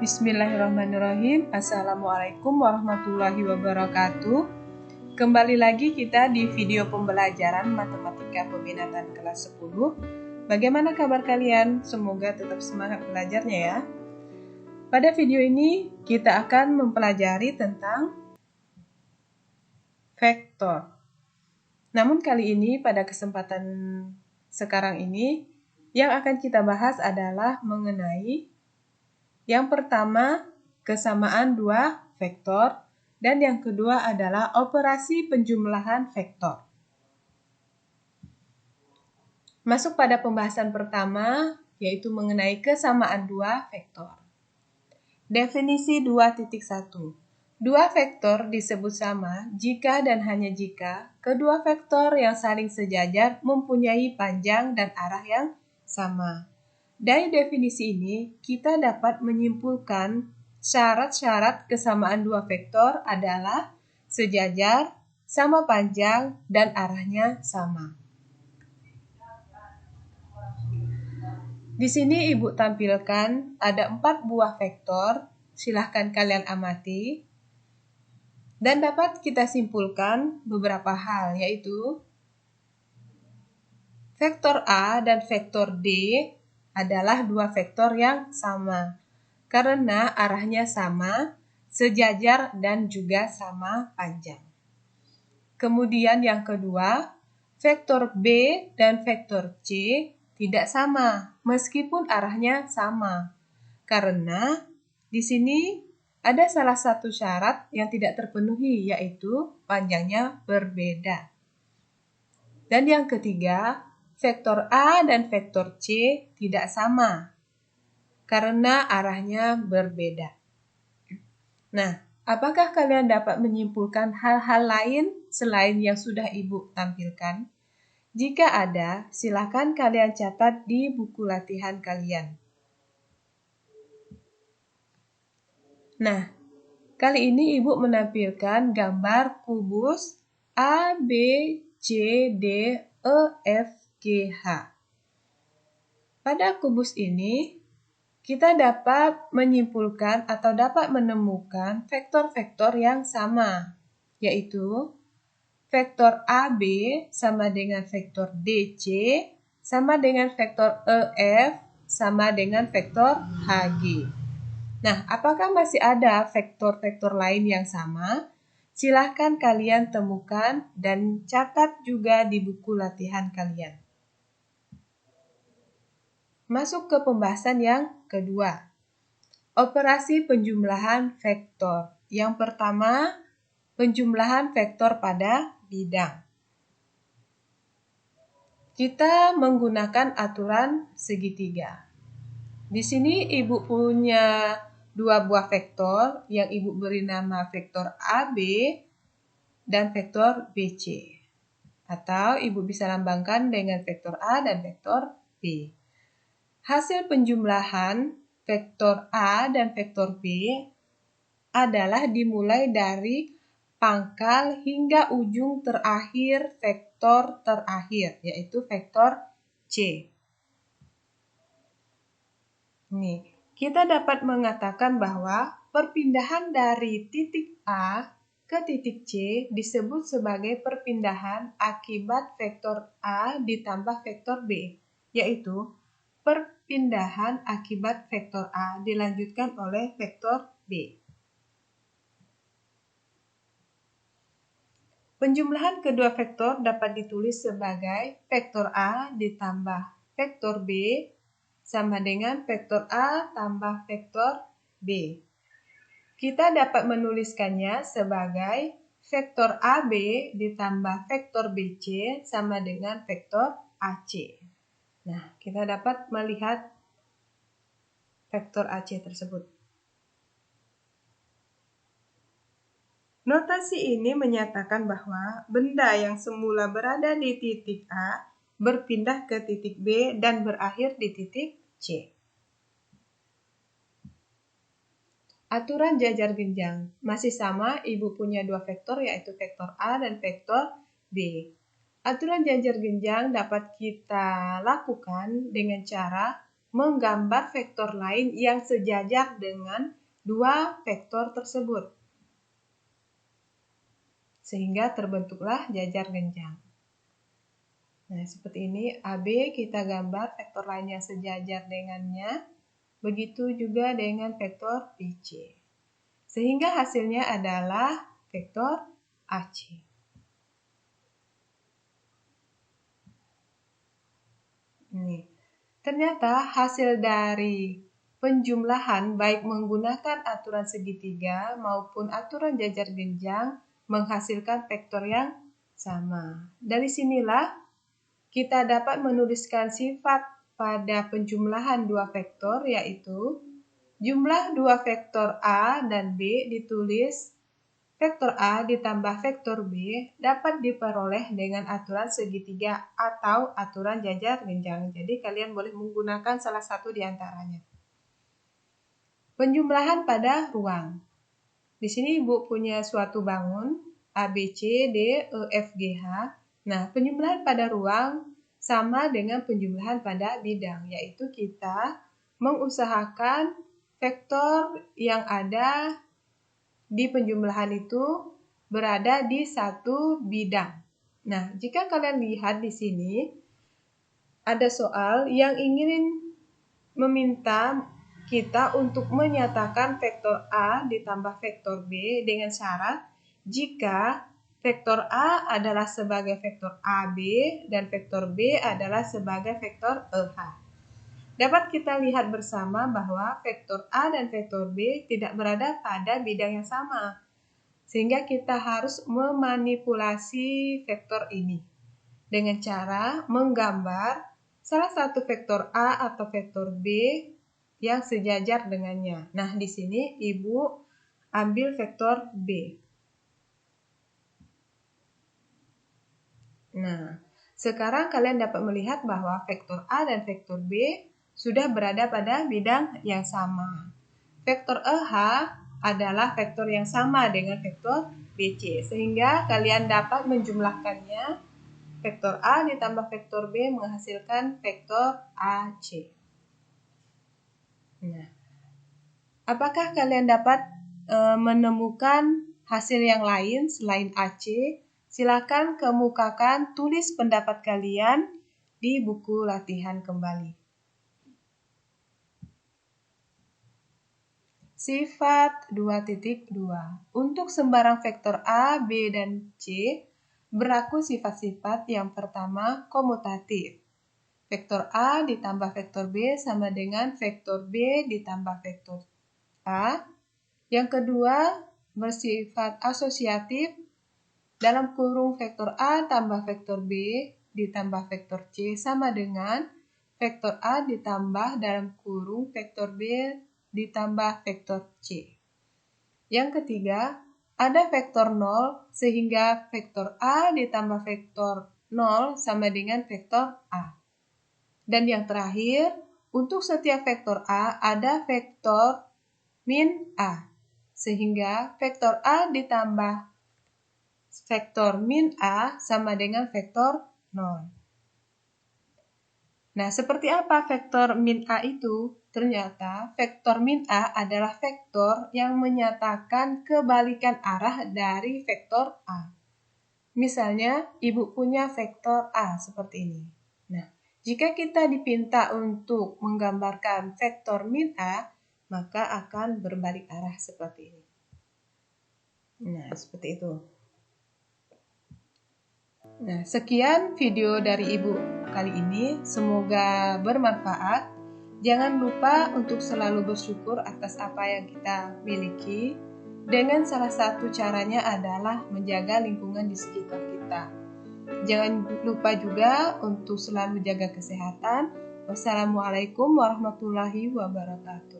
Bismillahirrahmanirrahim. Assalamualaikum warahmatullahi wabarakatuh. Kembali lagi kita di video pembelajaran Matematika Peminatan kelas 10. Bagaimana kabar kalian? Semoga tetap semangat belajarnya ya. Pada video ini kita akan mempelajari tentang vektor. Namun kali ini pada kesempatan sekarang ini yang akan kita bahas adalah mengenai yang pertama, kesamaan dua vektor, dan yang kedua adalah operasi penjumlahan vektor. Masuk pada pembahasan pertama, yaitu mengenai kesamaan dua vektor. Definisi 2.1. Dua vektor disebut sama jika dan hanya jika kedua vektor yang saling sejajar mempunyai panjang dan arah yang sama. Dari definisi ini, kita dapat menyimpulkan syarat-syarat kesamaan dua vektor adalah sejajar, sama panjang, dan arahnya sama. Di sini Ibu tampilkan ada 4 buah vektor, silahkan kalian amati. Dan dapat kita simpulkan beberapa hal, yaitu vektor A dan vektor D adalah dua vektor yang sama, karena arahnya sama, sejajar, dan juga sama panjang. Kemudian yang kedua, vektor B dan vektor C tidak sama, meskipun arahnya sama, karena di sini ada salah satu syarat yang tidak terpenuhi, yaitu panjangnya berbeda. Dan yang ketiga, vektor A dan vektor C tidak sama, karena arahnya berbeda. Nah, apakah kalian dapat menyimpulkan hal-hal lain selain yang sudah Ibu tampilkan? Jika ada, silakan kalian catat di buku latihan kalian. Nah, kali ini Ibu menampilkan gambar kubus A, B, C, D, E, F, G, H. Pada kubus ini, kita dapat menyimpulkan atau dapat menemukan vektor-vektor yang sama, yaitu vektor AB sama dengan vektor DC sama dengan vektor EF sama dengan vektor HG. Nah, apakah masih ada vektor-vektor lain yang sama? Silahkan kalian temukan dan catat juga di buku latihan kalian. Masuk ke pembahasan yang kedua. Operasi penjumlahan vektor. Yang pertama, penjumlahan vektor pada bidang. Kita menggunakan aturan segitiga. Di sini Ibu punya dua buah vektor yang Ibu beri nama vektor AB dan vektor BC. Atau Ibu bisa lambangkan dengan vektor A dan vektor B. Hasil penjumlahan vektor A dan vektor B adalah dimulai dari pangkal hingga ujung terakhir vektor terakhir, yaitu vektor C. Nih, kita dapat mengatakan bahwa perpindahan dari titik A ke titik C disebut sebagai perpindahan akibat vektor A ditambah vektor B, yaitu perpindahan akibat vektor A dilanjutkan oleh vektor B. Penjumlahan kedua vektor dapat ditulis sebagai vektor A ditambah vektor B sama dengan vektor A tambah vektor B. Kita dapat menuliskannya sebagai vektor AB ditambah vektor BC sama dengan vektor AC. Nah, kita dapat melihat vektor AC tersebut. Notasi ini menyatakan bahwa benda yang semula berada di titik A berpindah ke titik B dan berakhir di titik C. Aturan jajar genjang masih sama, Ibu punya dua vektor yaitu vektor A dan vektor B. Aturan jajar genjang dapat kita lakukan dengan cara menggambar vektor lain yang sejajar dengan dua vektor tersebut. Sehingga terbentuklah jajar genjang. Nah, seperti ini AB kita gambar vektor lain yang sejajar dengannya. Begitu juga dengan vektor BC. Sehingga hasilnya adalah vektor AC. Nih, ternyata hasil dari penjumlahan baik menggunakan aturan segitiga maupun aturan jajar genjang menghasilkan vektor yang sama. Dari sinilah kita dapat menuliskan sifat pada penjumlahan dua vektor, yaitu jumlah dua vektor A dan B ditulis vektor A ditambah vektor B dapat diperoleh dengan aturan segitiga atau aturan jajar genjang. Jadi kalian boleh menggunakan salah satu di antaranya. Penjumlahan pada ruang. Di sini Ibu punya suatu bangun A, B, C, D, E, F, G, H. Nah, penjumlahan pada ruang sama dengan penjumlahan pada bidang, yaitu kita mengusahakan vektor yang ada di penjumlahan itu berada di satu bidang. Nah, jika kalian lihat di sini, ada soal yang ingin meminta kita untuk menyatakan vektor A ditambah vektor B dengan syarat jika vektor A adalah sebagai vektor AB dan vektor B adalah sebagai vektor EH. Dapat kita lihat bersama bahwa vektor A dan vektor B tidak berada pada bidang yang sama. Sehingga kita harus memanipulasi vektor ini dengan cara menggambar salah satu vektor A atau vektor B yang sejajar dengannya. Nah, di sini Ibu ambil vektor B. Nah, sekarang kalian dapat melihat bahwa vektor A dan vektor B sudah berada pada bidang yang sama. Vektor EH adalah vektor yang sama dengan vektor BC, sehingga kalian dapat menjumlahkannya. Vektor A ditambah vektor B menghasilkan vektor AC. Nah, apakah kalian dapat menemukan hasil yang lain selain AC? Silakan kemukakan, tulis pendapat kalian di buku latihan kembali. Sifat 2.2. Untuk sembarang vektor A, B, dan C, berlaku sifat-sifat yang pertama komutatif. Vektor A ditambah vektor B sama dengan vektor B ditambah vektor A. Yang kedua, bersifat asosiatif. Dalam kurung vektor A tambah vektor B ditambah vektor C sama dengan vektor A ditambah dalam kurung vektor B ditambah vektor C. Yang ketiga, ada vektor 0 sehingga vektor A ditambah vektor 0 sama dengan vektor A. Dan yang terakhir, untuk setiap vektor A ada vektor min A, sehingga vektor A ditambah vektor min A sama dengan vektor 0. Nah, seperti apa vektor min A itu? Ternyata vektor min A adalah vektor yang menyatakan kebalikan arah dari vektor A. Misalnya, Ibu punya vektor A seperti ini. Nah, jika kita dipinta untuk menggambarkan vektor min A, maka akan berbalik arah seperti ini. Nah, seperti itu. Nah, sekian video dari Ibu kali ini. Semoga bermanfaat. Jangan lupa untuk selalu bersyukur atas apa yang kita miliki. Dengan salah satu caranya adalah menjaga lingkungan di sekitar kita. Jangan lupa juga untuk selalu jaga kesehatan. Wassalamualaikum warahmatullahi wabarakatuh.